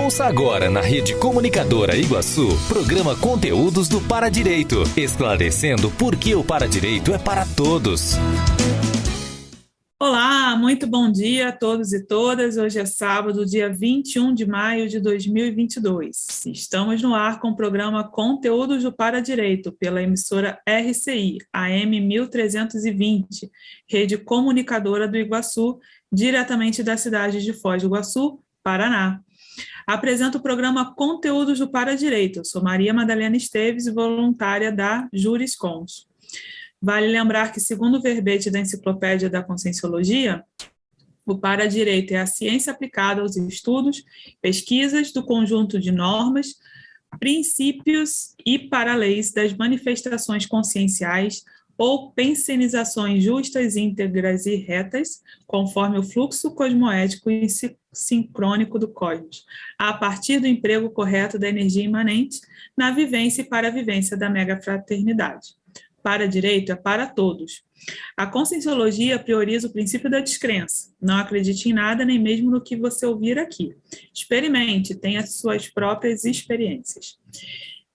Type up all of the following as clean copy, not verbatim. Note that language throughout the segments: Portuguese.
Ouça agora na Rede Comunicadora Iguaçu, programa Conteúdos do Paradireito, esclarecendo por que o Paradireito é para todos. Olá, muito bom dia a todos e todas. Hoje é sábado, dia 21 de maio de 2022. Estamos no ar com o programa Conteúdos do Paradireito, pela emissora RCI, AM 1320, Rede Comunicadora do Iguaçu, diretamente da cidade de Foz do Iguaçu, Paraná. Apresento o programa Conteúdos do Paradireito. Eu sou Maria Madalena Esteves, voluntária da Juriscons. Vale lembrar que, segundo o verbete da Enciclopédia da Conscienciologia, o paradireito é a ciência aplicada aos estudos, pesquisas do conjunto de normas, princípios e paraleis das manifestações conscienciais ou pensenizações justas, íntegras e retas, conforme o fluxo cosmoético e sincrônico do cosmos, a partir do emprego correto da energia imanente na vivência e para a vivência da megafraternidade. Paradireito é para todos. A Conscienciologia prioriza o princípio da descrença. Não acredite em nada, nem mesmo no que você ouvir aqui. Experimente, tenha suas próprias experiências.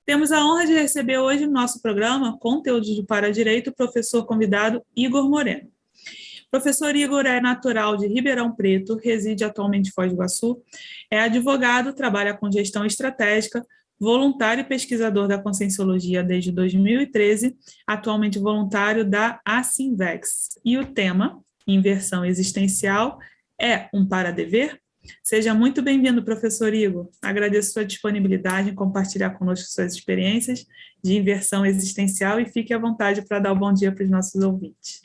Temos a honra de receber hoje no nosso programa Conteúdos do Paradireito o professor convidado Igor Moreno. O professor Igor é natural de Ribeirão Preto, reside atualmente em Foz do Iguaçu, é advogado, trabalha com gestão estratégica, voluntário e pesquisador da Conscienciologia desde 2013, atualmente voluntário da Asimvex. E o tema, Inversão Existencial, é um para-dever? Seja muito bem-vindo, professor Igor. Agradeço sua disponibilidade em compartilhar conosco suas experiências de inversão existencial e fique à vontade para dar o bom dia para os nossos ouvintes.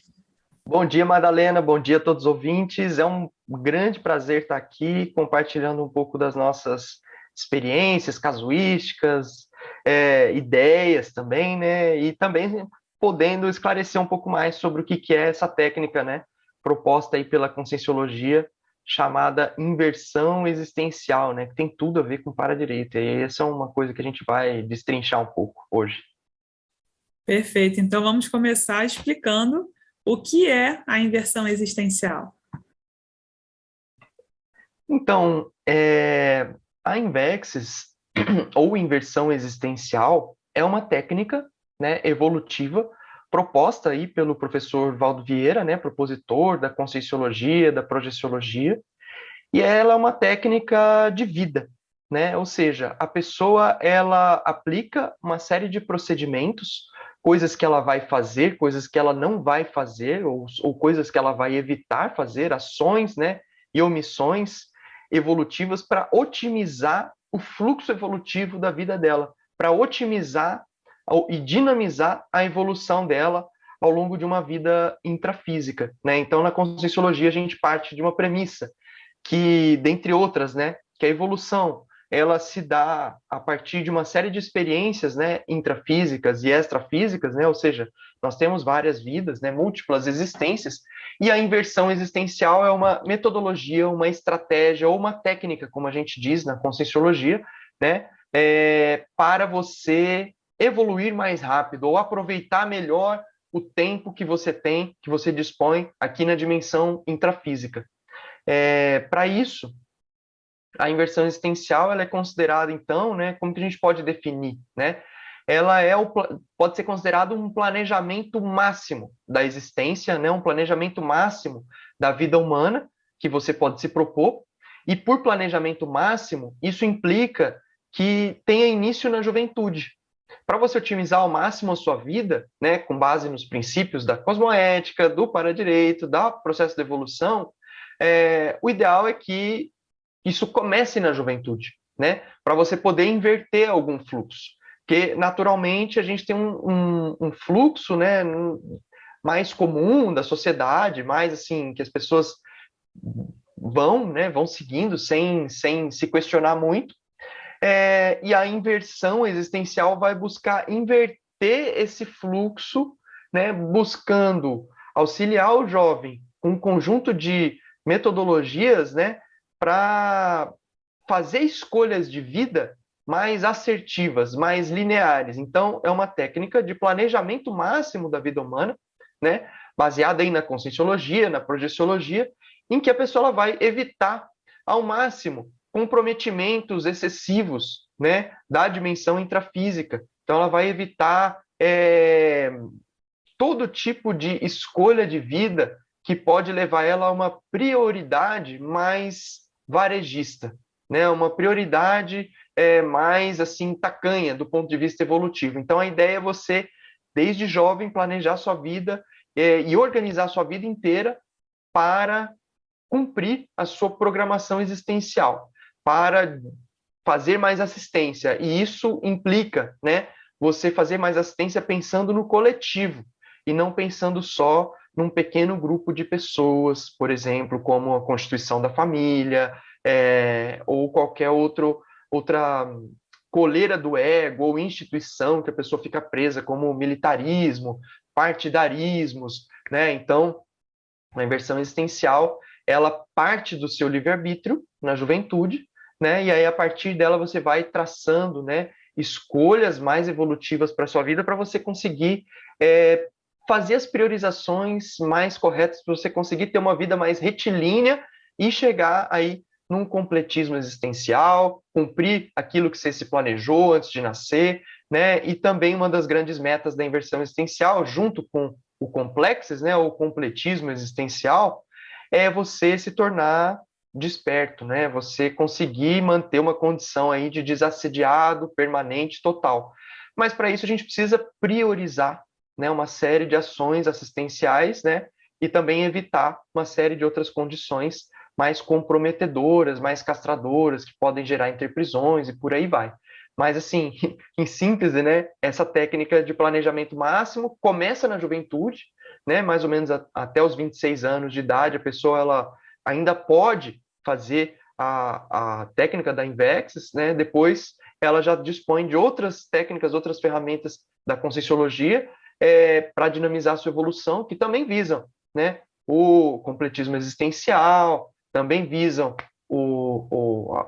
Bom dia, Madalena. Bom dia a todos os ouvintes. É um grande prazer estar aqui compartilhando um pouco das nossas experiências, casuísticas, ideias também, né? E também podendo esclarecer um pouco mais sobre o que é essa técnica, né? Proposta aí pela Conscienciologia, chamada inversão existencial, né? Que tem tudo a ver com paradireito. E essa é uma coisa que a gente vai destrinchar um pouco hoje. Perfeito. Então vamos começar explicando o que é a inversão existencial. Então, a Invexis, ou inversão existencial, é uma técnica, né, evolutiva proposta aí pelo professor Valdo Vieira, né, propositor da Conscienciologia, da Projeciologia, e ela é uma técnica de vida, né? Ou seja, a pessoa ela aplica uma série de procedimentos, coisas que ela vai fazer, coisas que ela não vai fazer, ou coisas que ela vai evitar fazer, ações, né, e omissões evolutivas para otimizar o fluxo evolutivo da vida dela, para otimizar e dinamizar a evolução dela ao longo de uma vida intrafísica, né? Então, na Conscienciologia, a gente parte de uma premissa que, dentre outras, né, que a evolução ela se dá a partir de uma série de experiências, né, intrafísicas e extrafísicas, né? Ou seja, nós temos várias vidas, né, múltiplas existências, e a inversão existencial é uma metodologia, uma estratégia ou uma técnica, como a gente diz na Conscienciologia, né, para você evoluir mais rápido ou aproveitar melhor o tempo que você tem, que você dispõe aqui na dimensão intrafísica. Para isso, a inversão existencial ela é considerada, então, né, como que a gente pode definir, né? Ela pode ser considerado um planejamento máximo da existência, né, um planejamento máximo da vida humana que você pode se propor, e por planejamento máximo, isso implica que tenha início na juventude. Para você otimizar ao máximo a sua vida, né, com base nos princípios da cosmoética, do paradireito, do processo de evolução, o ideal é que isso comece na juventude, né, para você poder inverter algum fluxo. Porque, naturalmente, a gente tem um fluxo, né, mais comum da sociedade, mais assim, que as pessoas vão seguindo sem se questionar muito, e a inversão existencial vai buscar inverter esse fluxo, né, buscando auxiliar o jovem com um conjunto de metodologias, né, para fazer escolhas de vida mais assertivas, mais lineares. Então, é uma técnica de planejamento máximo da vida humana, né, baseada aí na Conscienciologia, na Projeciologia, em que a pessoa vai evitar ao máximo comprometimentos excessivos, né, da dimensão intrafísica. Então, ela vai evitar todo tipo de escolha de vida que pode levar ela a uma prioridade mais varejista, né, uma prioridade mais assim tacanha do ponto de vista evolutivo. Então, a ideia é você, desde jovem, planejar sua vida e organizar sua vida inteira para cumprir a sua programação existencial, para fazer mais assistência. E isso implica, né, você fazer mais assistência pensando no coletivo e não pensando só num pequeno grupo de pessoas, por exemplo, como a constituição da família, ou qualquer outra coleira do ego ou instituição que a pessoa fica presa, como militarismo, partidarismos, né? Então, a inversão existencial, ela parte do seu livre-arbítrio na juventude, né? E aí, a partir dela, você vai traçando, né, escolhas mais evolutivas para a sua vida, para você conseguir fazer as priorizações mais corretas, para você conseguir ter uma vida mais retilínea e chegar aí num completismo existencial, cumprir aquilo que você se planejou antes de nascer, né? E também uma das grandes metas da inversão existencial, junto com o complexes, né, o completismo existencial, é você se tornar desperto, né? Você conseguir manter uma condição aí de desassediado permanente total. Mas para isso a gente precisa priorizar, né, uma série de ações assistenciais, né, e também evitar uma série de outras condições mais comprometedoras, mais castradoras, que podem gerar interprisões e por aí vai. Mas, assim, em síntese, né, essa técnica de planejamento máximo começa na juventude, né, mais ou menos até os 26 anos de idade, a pessoa ela ainda pode fazer a técnica da Invexis, né, depois ela já dispõe de outras técnicas, outras ferramentas da Conscienciologia para dinamizar a sua evolução, que também visam, né, o completismo existencial, também visam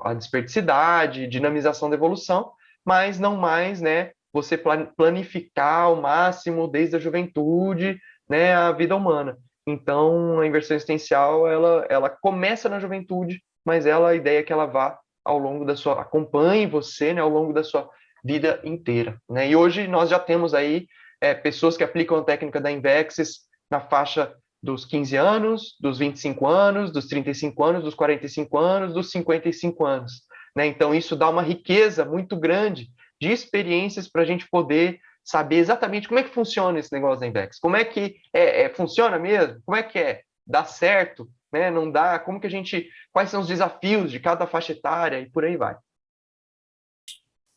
a desperticidade, dinamização da evolução, mas não mais, né, você planificar ao máximo desde a juventude, né, a vida humana. Então, a inversão existencial, ela começa na juventude, mas a ideia é que ela vá ao longo da sua, acompanhe você, né, ao longo da sua vida inteira, né? E hoje nós já temos aí pessoas que aplicam a técnica da Invexis na faixa dos 15 anos, dos 25 anos, dos 35 anos, dos 45 anos, dos 55 anos, né? Então, isso dá uma riqueza muito grande de experiências para a gente poder saber exatamente como é que funciona esse negócio da Invex, como é que funciona mesmo, como é que dá certo, né? Não dá, como que a gente, quais são os desafios de cada faixa etária e por aí vai.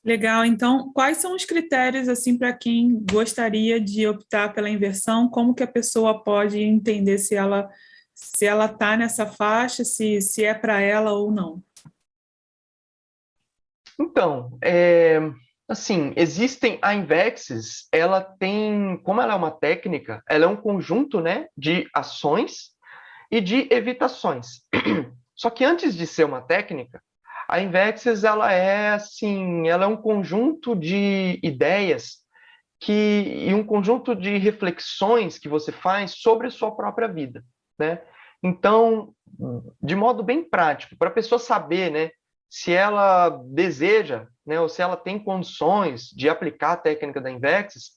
Legal, então, quais são os critérios, assim, para quem gostaria de optar pela inversão? Como que a pessoa pode entender se ela está nessa faixa, se é para ela ou não? Então, assim, existem a Invexis, ela tem, como ela é uma técnica, ela é um conjunto, né, de ações e de evitações. Só que antes de ser uma técnica, a Invexis, ela é um conjunto de ideias e um conjunto de reflexões que você faz sobre a sua própria vida, né? Então, de modo bem prático, para a pessoa saber, né, se ela deseja, né, ou se ela tem condições de aplicar a técnica da Invexis,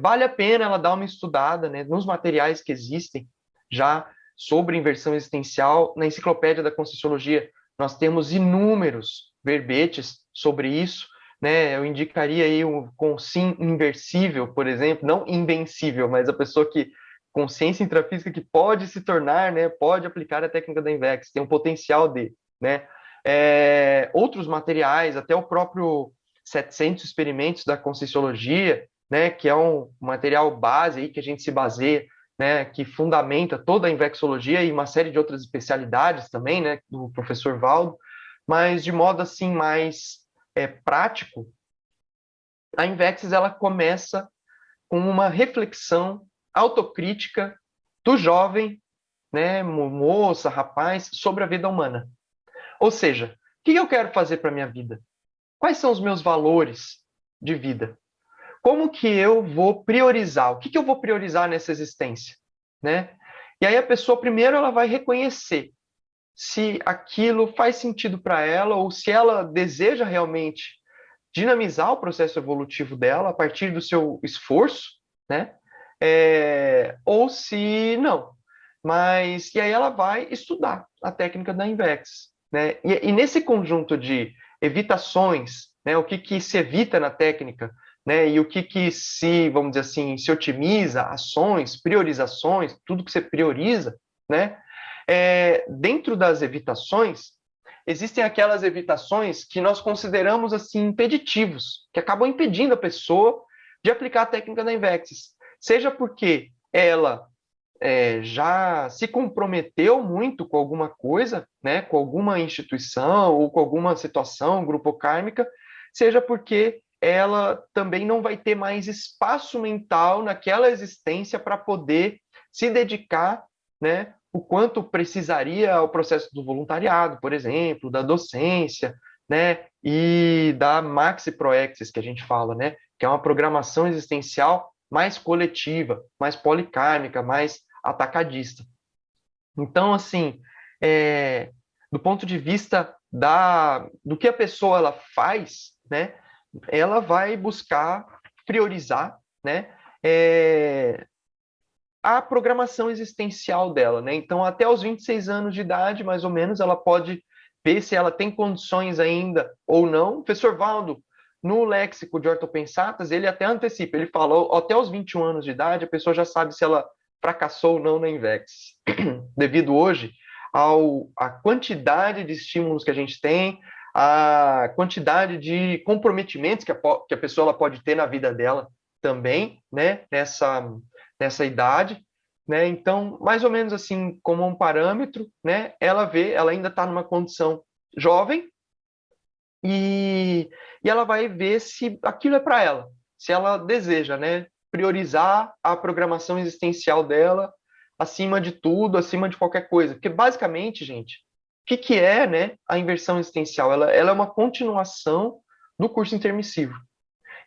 vale a pena ela dar uma estudada, né, nos materiais que existem já sobre inversão existencial. Na Enciclopédia da Conscienciologia, nós temos inúmeros verbetes sobre isso, né? Eu indicaria aí o Consciem inversível, por exemplo, não invencível, mas a pessoa que consciência intrafísica que pode se tornar, né, pode aplicar a técnica da Invex, tem um potencial de, né? Outros materiais, até o próprio 700 experimentos da Conscienciologia, né, que é um material base aí que a gente se baseia, né, que fundamenta toda a Invexologia e uma série de outras especialidades também, né, do professor Valdo, mas de modo assim mais prático, a Invexis ela começa com uma reflexão autocrítica do jovem, né, moça, rapaz, sobre a vida humana. Ou seja, o que eu quero fazer para a minha vida? Quais são os meus valores de vida? Como que eu vou priorizar? O que eu vou priorizar nessa existência? Né? E aí a pessoa, primeiro, ela vai reconhecer se aquilo faz sentido para ela ou se ela deseja realmente dinamizar o processo evolutivo dela a partir do seu esforço, né? Ou se não. Mas, e aí ela vai estudar a técnica da INVEX, né? E nesse conjunto de evitações, né? O que se evita na técnica, né? E o que se, vamos dizer assim, se otimiza, ações, priorizações, tudo que você prioriza, né? Dentro das evitações, existem aquelas evitações que nós consideramos assim impeditivos, que acabam impedindo a pessoa de aplicar a técnica da INVEX, seja porque ela já se comprometeu muito com alguma coisa, né, com alguma instituição ou com alguma situação grupocármica, seja porque ela também não vai ter mais espaço mental naquela existência para poder se dedicar, né, o quanto precisaria ao processo do voluntariado, por exemplo, da docência, né, e da maxi proexis que a gente fala, né, que é uma programação existencial mais coletiva, mais policármica, mais atacadista. Então, assim, do ponto de vista do que a pessoa ela faz, né, ela vai buscar priorizar, né, a programação existencial dela, né? Então, até os 26 anos de idade, mais ou menos, ela pode ver se ela tem condições ainda ou não. O professor Valdo, no léxico de ortopensatas, ele até antecipa, ele falou, até os 21 anos de idade, a pessoa já sabe se ela fracassou ou não na INVEX, devido hoje à quantidade de estímulos que a gente tem, a quantidade de comprometimentos que a pessoa ela pode ter na vida dela também, né, nessa idade, né? Então, mais ou menos assim, como um parâmetro, né? Ela ainda está numa condição jovem e ela vai ver se aquilo é para ela, se ela deseja, né? Priorizar a programação existencial dela acima de tudo, acima de qualquer coisa. Porque, basicamente, gente, o que é, né, a inversão existencial? Ela é uma continuação do curso intermissivo.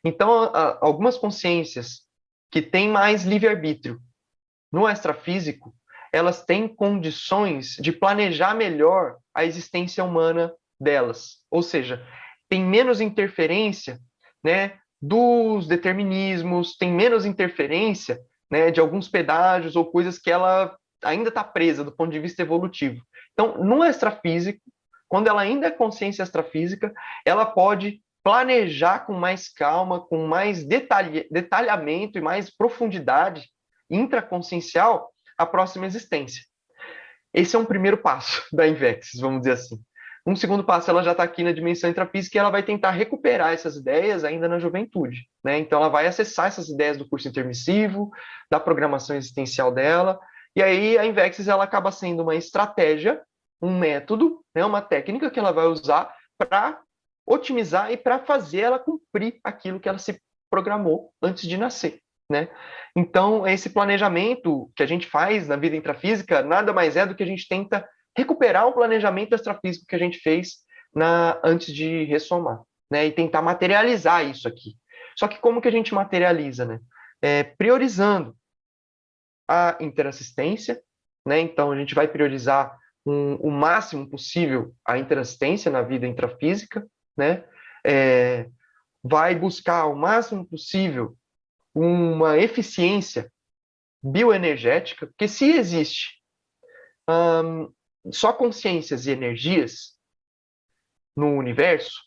Então, algumas consciências que têm mais livre-arbítrio no extrafísico, elas têm condições de planejar melhor a existência humana delas. Ou seja, tem menos interferência, né, dos determinismos, tem menos interferência, né, de alguns pedágios ou coisas que ela ainda está presa do ponto de vista evolutivo. Então, no extrafísico, quando ela ainda é consciência extrafísica, ela pode planejar com mais calma, com mais detalhamento e mais profundidade intraconsciencial a próxima existência. Esse é um primeiro passo da INVEX, vamos dizer assim. Um segundo passo, ela já está aqui na dimensão intrafísica e ela vai tentar recuperar essas ideias ainda na juventude, né? Então, ela vai acessar essas ideias do curso intermissivo, da programação existencial dela, e aí a INVEX ela acaba sendo uma estratégia, um método, né? Uma técnica que ela vai usar para otimizar e para fazer ela cumprir aquilo que ela se programou antes de nascer, né? Então, esse planejamento que a gente faz na vida intrafísica nada mais é do que a gente tenta recuperar o planejamento extrafísico que a gente fez antes de ressomar, né? E tentar materializar isso aqui. Só que como que a gente materializa, né? Priorizando a interassistência, né? Então, a gente vai priorizar o máximo possível a interassistência na vida intrafísica, né? Vai buscar o máximo possível uma eficiência bioenergética, porque se existe só consciências e energias no universo,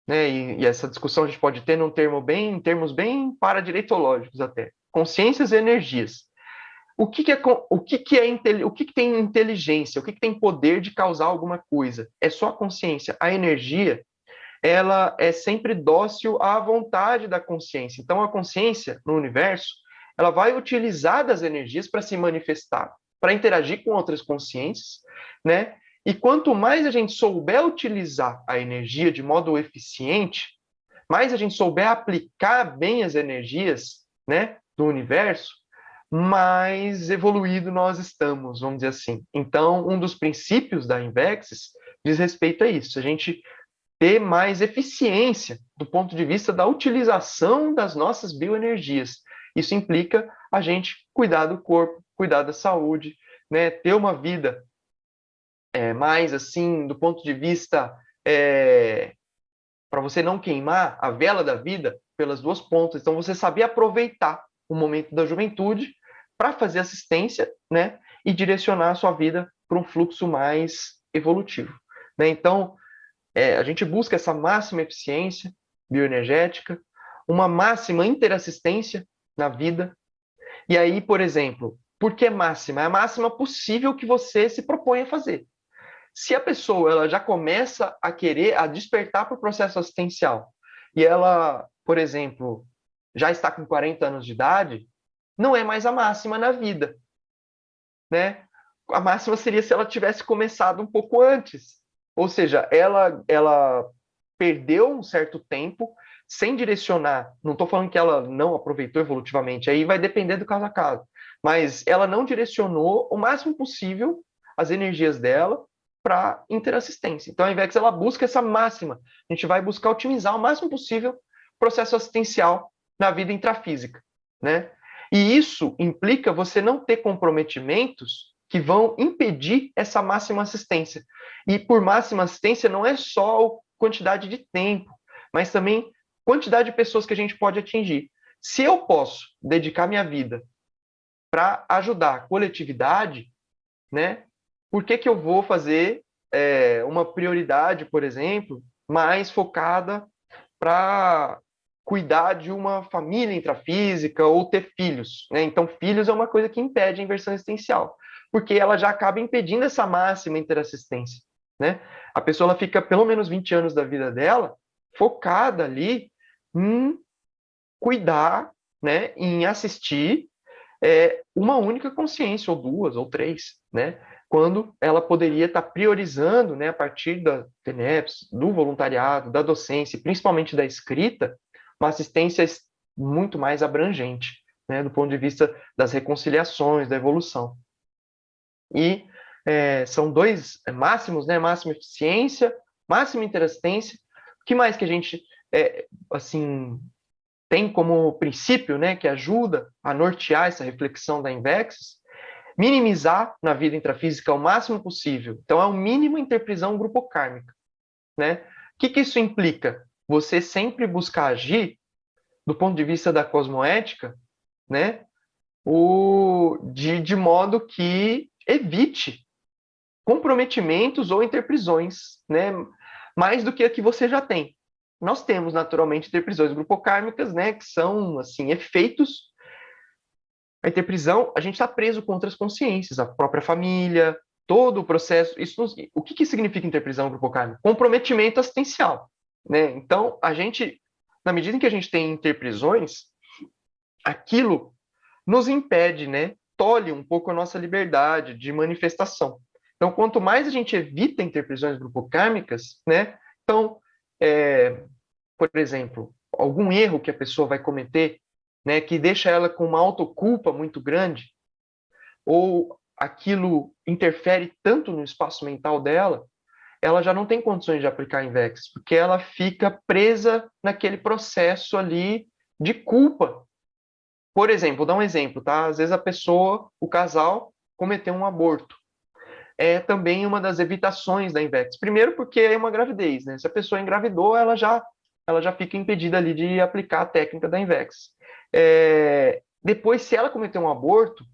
né, e essa discussão a gente pode ter em termos bem paradireitológicos até, consciências e energias. O que tem inteligência? O que tem poder de causar alguma coisa? É só a consciência. A energia, ela é sempre dócil à vontade da consciência. Então, a consciência no universo, ela vai utilizar das energias para se manifestar, para interagir com outras consciências, né? E quanto mais a gente souber utilizar a energia de modo eficiente, mais a gente souber aplicar bem as energias, né, do universo, mais evoluído nós estamos, vamos dizer assim. Então, um dos princípios da INVEX diz respeito a isso, a gente ter mais eficiência do ponto de vista da utilização das nossas bioenergias. Isso implica a gente cuidar do corpo, cuidar da saúde, né? Ter uma vida mais assim, do ponto de vista para você não queimar a vela da vida pelas duas pontas. Então, você saber aproveitar o momento da juventude para fazer assistência, né, e direcionar a sua vida para um fluxo mais evolutivo, né? Então, a gente busca essa máxima eficiência bioenergética, uma máxima interassistência na vida. E aí, por exemplo, por que máxima? É a máxima possível que você se propõe a fazer. Se a pessoa ela já começa a querer, a despertar para o processo assistencial, e ela, por exemplo, já está com 40 anos de idade, não é mais a máxima na vida, né? A máxima seria se ela tivesse começado um pouco antes. Ou seja, ela perdeu um certo tempo sem direcionar. Não estou falando que ela não aproveitou evolutivamente, aí vai depender do caso a caso. Mas ela não direcionou o máximo possível as energias dela para interassistência. Então, a Invex ela busca essa máxima. A gente vai buscar otimizar o máximo possível o processo assistencial na vida intrafísica, né? E isso implica você não ter comprometimentos que vão impedir essa máxima assistência. E por máxima assistência não é só quantidade de tempo, mas também quantidade de pessoas que a gente pode atingir. Se eu posso dedicar minha vida para ajudar a coletividade, né, por que eu vou fazer uma prioridade, por exemplo, mais focada para cuidar de uma família intrafísica ou ter filhos, né? Então, filhos é uma coisa que impede a inversão existencial, porque ela já acaba impedindo essa máxima interassistência, né? A pessoa ela fica pelo menos 20 anos da vida dela focada ali em cuidar, né, em assistir uma única consciência, ou duas, ou três, né? Quando ela poderia estar priorizando, né, a partir da TENEPS, do voluntariado, da docência, principalmente da escrita, uma assistência muito mais abrangente, né, do ponto de vista das reconciliações, da evolução. E são dois máximos, né, máxima eficiência, máxima interassistência. O que mais que a gente assim tem como princípio, né, que ajuda a nortear essa reflexão da Invex? Minimizar na vida intrafísica o máximo possível. Então, é o mínimo interprisão grupocármica, né? O que isso implica? Você sempre buscar agir, do ponto de vista da cosmoética, né, de modo que evite comprometimentos ou interprisões, né, mais do que a que você já tem. Nós temos, naturalmente, interprisões grupocármicas, né, que são, assim, efeitos. A interprisão, a gente está preso com outras consciências, a própria família, todo o processo. O que significa interprisão grupocármica? Comprometimento assistencial, né? Então, a gente, na medida em que a gente tem interprisões, aquilo nos impede, né? Tolhe um pouco a nossa liberdade de manifestação. Então, quanto mais a gente evita interprisões grupocármicas, né? Então, por exemplo, algum erro que a pessoa vai cometer, né, que deixa ela com uma autoculpa muito grande, ou aquilo interfere tanto no espaço mental dela, ela já não tem condições de aplicar Invex, porque ela fica presa naquele processo ali de culpa. Por exemplo, vou dar um exemplo, tá? Às vezes a pessoa, o casal, cometeu um aborto. É também uma das evitações da Invex. Primeiro porque é uma gravidez, né? Se a pessoa engravidou, ela já fica impedida ali de aplicar a técnica da Invex. Depois, se ela cometer um aborto,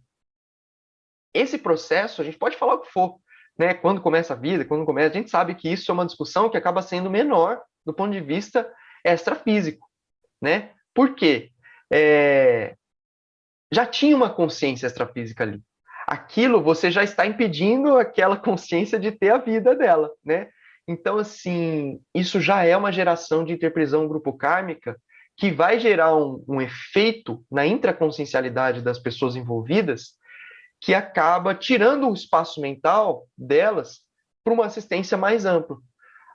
esse processo, a gente pode falar o que for, né? Quando começa a vida, quando começa, a gente sabe que isso é uma discussão que acaba sendo menor do ponto de vista extrafísico, né? Por quê? Já tinha uma consciência extrafísica ali. Aquilo você já está impedindo aquela consciência de ter a vida dela, né? Então, assim, isso já é uma geração de interprisão grupocármica que vai gerar um efeito na intraconsciencialidade das pessoas envolvidas que acaba tirando o espaço mental delas para uma assistência mais ampla.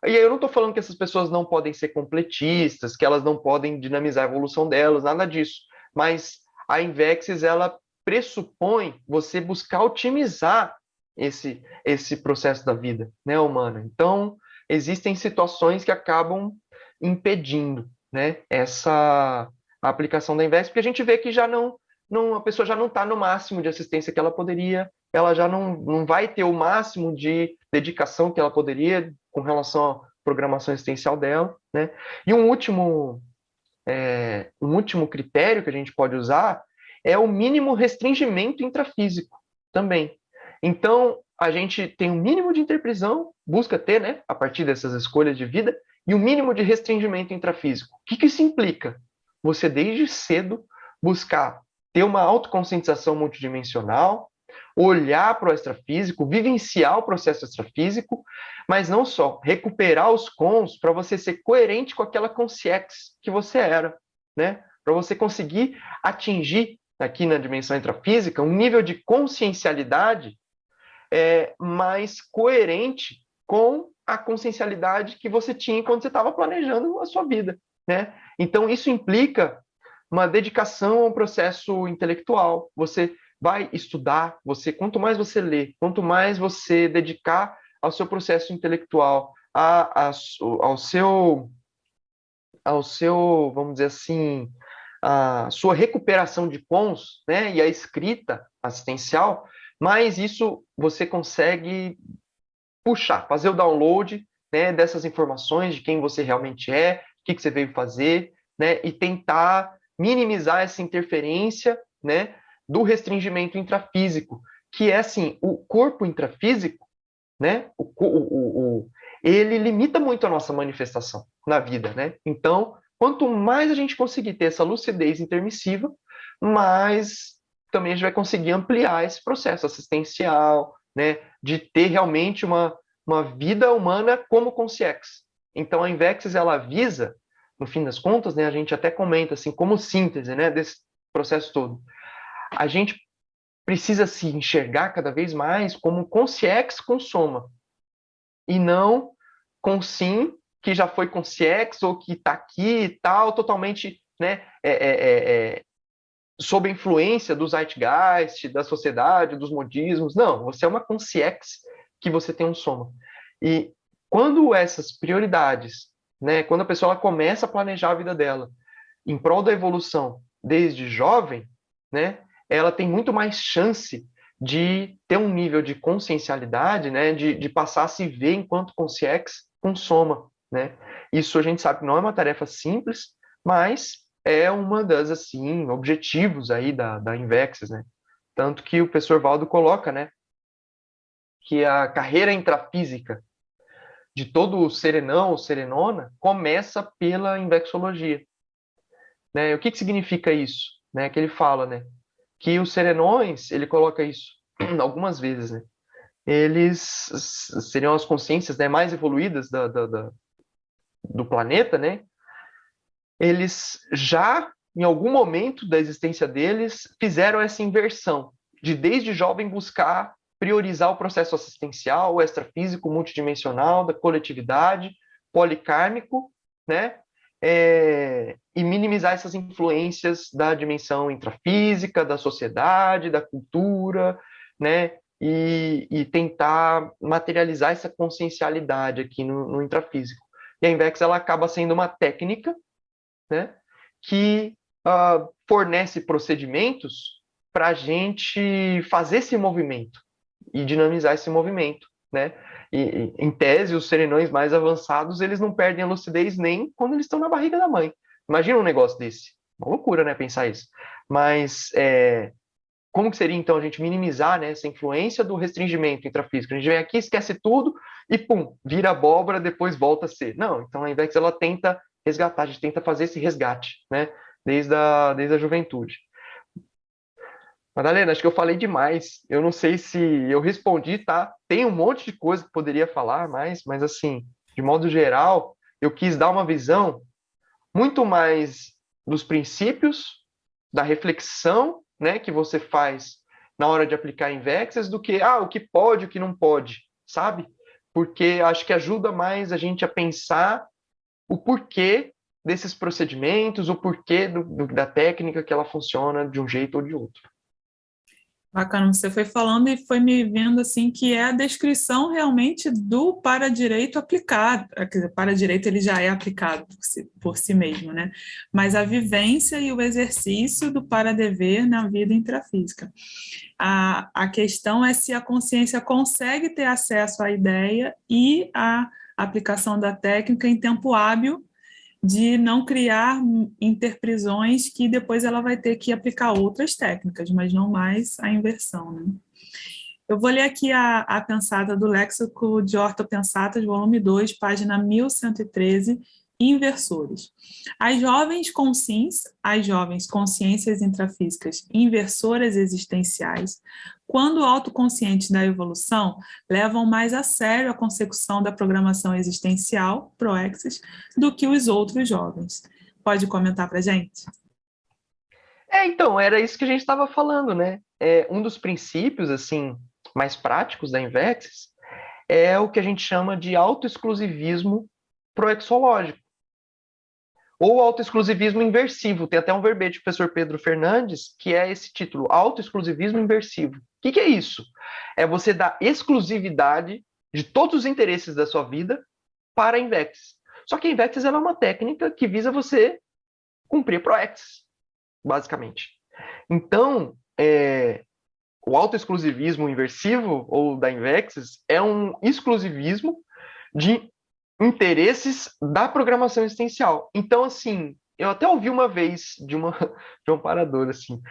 E aí eu não estou falando que essas pessoas não podem ser completistas, que elas não podem dinamizar a evolução delas, nada disso. Mas a Invexis, ela pressupõe você buscar otimizar esse processo da vida, né, humana. Então, existem situações que acabam impedindo, né, a aplicação da Invex, porque a gente vê que já a pessoa já não está no máximo de assistência que ela poderia, ela já não vai ter o máximo de dedicação que ela poderia com relação à programação existencial dela, né? E um último critério que a gente pode usar é o mínimo restringimento intrafísico também. Então, a gente tem um mínimo de interprisão, busca ter, né, a partir dessas escolhas de vida, e o mínimo de restringimento intrafísico. O que isso implica? Você, desde cedo, buscar ter uma autoconscientização multidimensional, olhar para o extrafísico, vivenciar o processo extrafísico, mas não só, recuperar os cons para você ser coerente com aquela consciex que você era, né? Para você conseguir atingir, aqui na dimensão intrafísica, um nível de consciencialidade mais coerente com a consciencialidade que você tinha quando você estava planejando a sua vida, né? Então, isso implica uma dedicação ao processo intelectual. Você vai estudar, quanto mais você lê, quanto mais você dedicar ao seu processo intelectual, ao seu, vamos dizer assim, a sua recuperação de cons, né, e a escrita assistencial, mas isso você consegue puxar, fazer o download, né, dessas informações de quem você realmente é, o que você veio fazer, né, e tentar minimizar essa interferência, né, do restringimento intrafísico, que é assim, o corpo intrafísico, né, ele limita muito a nossa manifestação na vida, né? Então, quanto mais a gente conseguir ter essa lucidez intermissiva, mais também a gente vai conseguir ampliar esse processo assistencial, né, de ter realmente uma vida humana como consciex. Então, a Invexis, ela visa, no fim das contas, né, a gente até comenta assim, como síntese, né, desse processo todo, a gente precisa se enxergar cada vez mais como consciex com soma, e não com sim, que já foi consciex, ou que está aqui e tal, totalmente, né, sob a influência do zeitgeist, da sociedade, dos modismos. Não, você é uma consciex que você tem um soma. E quando essas prioridades, né, quando a pessoa ela começa a planejar a vida dela em prol da evolução desde jovem, né, ela tem muito mais chance de ter um nível de consciencialidade, né, de passar a se ver enquanto consciex com soma, né? Isso a gente sabe que não é uma tarefa simples, mas é uma das, assim, objetivos aí da Invexis, né? Tanto que o professor Valdo coloca, né, que a carreira intrafísica de todo o serenão ou serenona começa pela invexologia, né? O que significa isso, né? Que ele fala, né, que os serenões, ele coloca isso algumas vezes, né? Eles seriam as consciências, né, mais evoluídas do planeta, né? Eles já, em algum momento da existência deles, fizeram essa inversão de, desde jovem, buscar priorizar o processo assistencial, o extrafísico, multidimensional, da coletividade, policármico, né? E minimizar essas influências da dimensão intrafísica, da sociedade, da cultura, né? E tentar materializar essa consciencialidade aqui no intrafísico. E a Invex, ela acaba sendo uma técnica, né, que fornece procedimentos para a gente fazer esse movimento e dinamizar esse movimento, né? E, em tese, os serenões mais avançados, eles não perdem a lucidez nem quando eles estão na barriga da mãe. Imagina um negócio desse. Uma loucura, né, pensar isso. Mas como que seria, então, a gente minimizar, né, essa influência do restringimento intrafísico? A gente vem aqui, esquece tudo e, pum, vira abóbora, depois volta a ser. Não, então a Invex, ela tenta resgatar, a gente tenta fazer esse resgate, né, desde a juventude. Madalena, acho que eu falei demais. Eu não sei se eu respondi, tá? Tem um monte de coisa que poderia falar mais, mas assim, de modo geral, eu quis dar uma visão muito mais dos princípios, da reflexão, né, que você faz na hora de aplicar Invexis, do que o que pode, o que não pode, sabe? Porque acho que ajuda mais a gente a pensar o porquê desses procedimentos, o porquê da técnica, que ela funciona de um jeito ou de outro. Bacana, você foi falando e foi me vendo assim que é a descrição realmente do para-direito aplicado. Quer dizer, para-direito ele já é aplicado por si mesmo, né? Mas a vivência e o exercício do para-dever na vida intrafísica. A questão é se a consciência consegue ter acesso à ideia e à aplicação da técnica em tempo hábil, de não criar interprisões que depois ela vai ter que aplicar outras técnicas, mas não mais a inversão, né? Eu vou ler aqui a pensata do Léxico de Ortopensatas, volume 2, página 1113, inversores. As jovens consciências intrafísicas inversoras existenciais, quando autoconscientes da evolução, levam mais a sério a consecução da programação existencial, proexis, do que os outros jovens. Pode comentar para a gente? Então, era isso que a gente estava falando, né? Um dos princípios, assim, mais práticos da Invexis é o que a gente chama de autoexclusivismo proexológico, ou autoexclusivismo inversivo. Tem até um verbete do professor Pedro Fernandes, que é esse título, autoexclusivismo inversivo. O que é isso? É você dar exclusividade de todos os interesses da sua vida para a Invexis. Só que a Invexis ela é uma técnica que visa você cumprir proexis, basicamente. Então, o autoexclusivismo inversivo, ou da Invexis, é um exclusivismo de interesses da programação existencial. Então, assim, eu até ouvi uma vez de um parador, assim,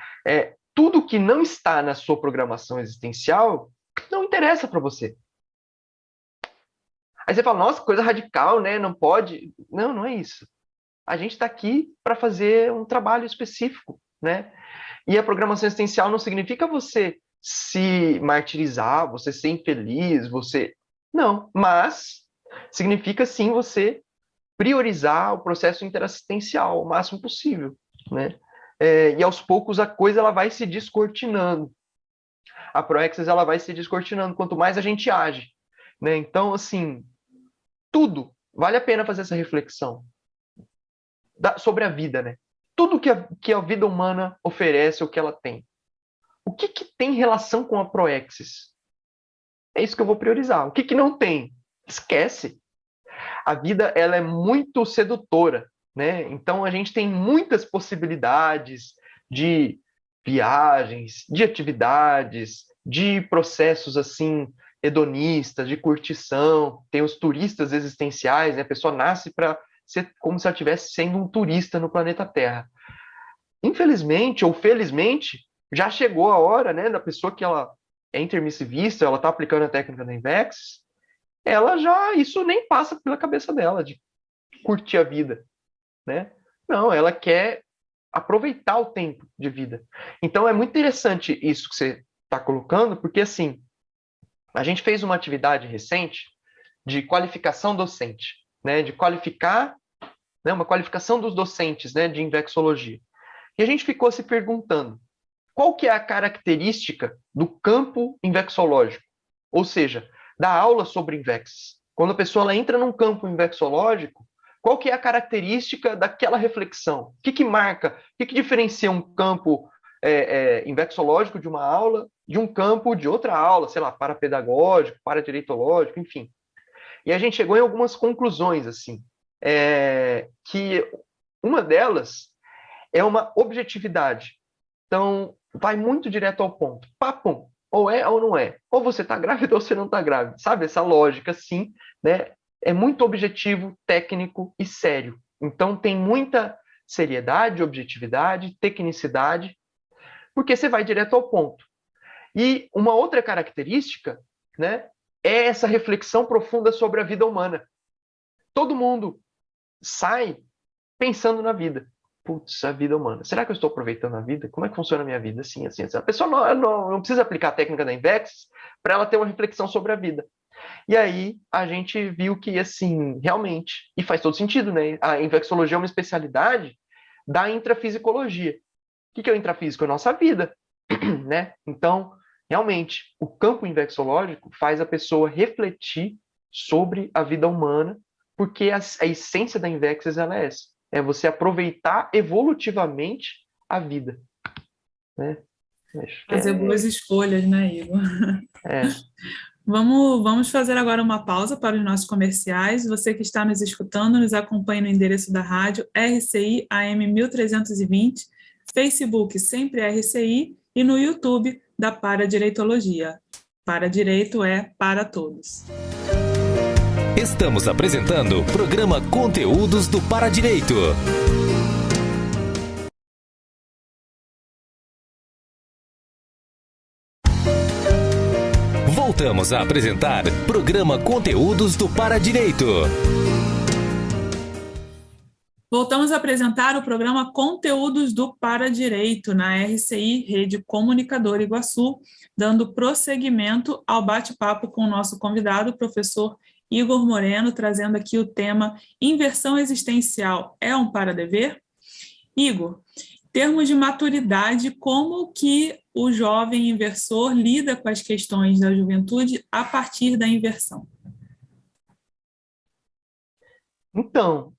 tudo que não está na sua programação existencial não interessa para você. Aí você fala, nossa, coisa radical, né? Não pode. Não, não é isso. A gente está aqui para fazer um trabalho específico, né? E a programação existencial não significa você se martirizar, você ser infeliz, você... Não, mas significa sim você priorizar o processo interassistencial o máximo possível, né? E aos poucos a coisa ela vai se descortinando. A Proexis ela vai se descortinando quanto mais a gente age, né? Então, assim, tudo vale a pena fazer essa reflexão sobre a vida, né? Tudo que a vida humana oferece, o que ela tem. O que tem relação com a Proexis? É isso que eu vou priorizar. O que não tem? Esquece. A vida ela é muito sedutora, né? Então a gente tem muitas possibilidades de viagens, de atividades, de processos assim hedonistas, de curtição. Tem os turistas existenciais, né? A pessoa nasce para ser como se ela estivesse sendo um turista no planeta Terra. Infelizmente ou felizmente, já chegou a hora, né, da pessoa que ela é intermissivista, ela está aplicando a técnica da Invex, isso nem passa pela cabeça dela de curtir a vida, né? Não, ela quer aproveitar o tempo de vida. Então é muito interessante isso que você está colocando, porque assim, a gente fez uma atividade recente de qualificação docente, né? De qualificar, né, uma qualificação dos docentes, né, de invexologia. E a gente ficou se perguntando, qual que é a característica do campo invexológico? Ou seja, da aula sobre invexes. Quando a pessoa ela entra num campo invexológico, qual que é a característica daquela reflexão? O que marca, o que diferencia um campo invexológico de uma aula de um campo de outra aula, sei lá, parapedagógico, paradireitológico, enfim. E a gente chegou em algumas conclusões, assim, que uma delas é uma objetividade. Então, vai muito direto ao ponto. Papum, ou é ou não é. Ou você está grávida ou você não está grávida. Sabe? Essa lógica, sim, né? É muito objetivo, técnico e sério. Então, tem muita seriedade, objetividade, tecnicidade, porque você vai direto ao ponto. E uma outra característica, né, é essa reflexão profunda sobre a vida humana. Todo mundo sai pensando na vida. Putz, a vida humana. Será que eu estou aproveitando a vida? Como é que funciona a minha vida? Assim, assim, assim. A pessoa não precisa aplicar a técnica da Invex para ela ter uma reflexão sobre a vida. E aí a gente viu que, assim, realmente, e faz todo sentido, né? A Invexologia é uma especialidade da intrafisicologia. O que é o intrafísico? É a nossa vida, né? Então, realmente, o campo invexológico faz a pessoa refletir sobre a vida humana, porque a essência da Invexis ela é essa. É você aproveitar evolutivamente a vida, né? Acho que Fazer boas escolhas, né, Igor? é. Vamos fazer agora uma pausa para os nossos comerciais. Você que está nos escutando, nos acompanhe no endereço da rádio RCI AM 1320, Facebook Sempre RCI e no YouTube da Paradireitologia. Para Direito é para todos. Estamos apresentando o programa Conteúdos do Paradireito. Voltamos a apresentar programa Conteúdos do Paradireito. Voltamos a apresentar o programa Conteúdos do Paradireito na RCI, Rede Comunicadora Iguaçu, dando prosseguimento ao bate-papo com o nosso convidado, o professor Igor Moreno, trazendo aqui o tema Inversão existencial é um para-dever? Igor, em termos de maturidade, como que o jovem inversor lida com as questões da juventude a partir da inversão? Então,